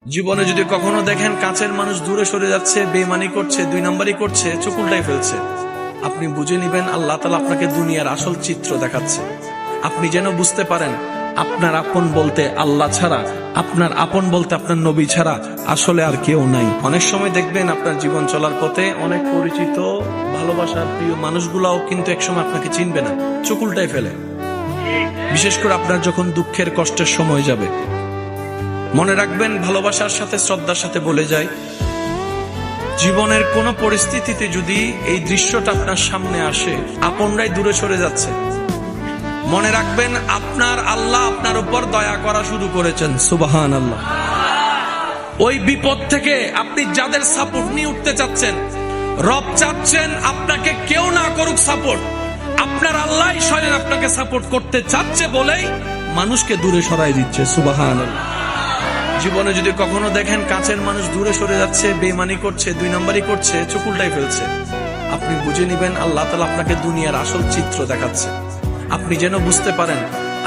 জীবনে যদি কখনো দেখেন কাছের মানুষ দূরে সরে যাচ্ছে, বেঈমানি করছে, দুই নাম্বারই করছে, চোখ উল্টাই ফেলছে, আপনি বুঝে নিবেন আল্লাহ তাআলা আপনাকে দুনিয়ার আসল চিত্র দেখাচ্ছে। আপনি যেন বুঝতে পারেন আপনার আপন বলতে আল্লাহ ছাড়া, আপনার আপন বলতে আপনার নবী ছাড়া আসলে আর কেউ নাই। অনেক সময় দেখবেন আপনার জীবন চলার পথে অনেক পরিচিত ভালোবাসার প্রিয় মানুষগুলাও কিন্তু একসময় আপনাকে চিনবে না, চোখ উল্টাই ফেলে। বিশেষ করে আপনার যখন দুঃখের কষ্টের সময় যাবে, মনে রাখবেন ভালোবাসার সাথে শ্রদ্ধার সাথে বলে যায়, জীবনের কোন পরিস্থিতিতে যদি এই দৃশ্যটা আপনার সামনে আসে, আপনরাই দূরে সরে যাচ্ছে, মনে রাখবেন আপনার আল্লাহ আপনার উপর দয়া করা শুরু করেছেন। সুবহানাল্লাহ। ওই বিপদ থেকে আপনি যাদের সাপোর্ট নিয়ে উঠতে চাচ্ছেন, রব চাচ্ছেন আপনাকে কেউ না করুক সাপোর্ট, আপনার আল্লাহ স্বয়ং আপনাকে সাপোর্ট করতে চাচ্ছে বলেই মানুষকে দূরে সরাই দিচ্ছে। সুবহানাল্লাহ। জীবনে যদি কখনো দেখেন কাছের মানুষ দূরে সরে যাচ্ছে, বেঈমানি করছে, দুই নাম্বারই করছে, চোখ উল্টাই ফেলছে, আপনি বুঝে নিবেন আল্লাহ তাআলা আপনাকে দুনিয়ার আসল চিত্র দেখাচ্ছে। আপনি যেন বুঝতে পারেন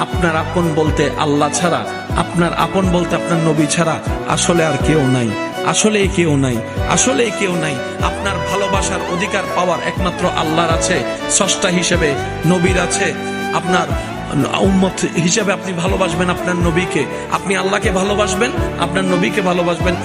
আপনার আপন বলতে আল্লাহ ছাড়া, আপনার আপন বলতে আপনার নবী ছাড়া আসলে আর কেউ নাই, আসলে কেউ নাই, আসলে কেউ নাই। আপনার ভালোবাসার অধিকার পাওয়ার একমাত্র আল্লাহর আছে, স্রষ্টা হিসেবে নবীর আছে। আপনার উম্মত হিসেবে আপনি ভালোবাসবেন আপনার নবীকে, আপনি আল্লাহকে ভালোবাসবেন, আপনার নবীকে ভালোবাসবেন।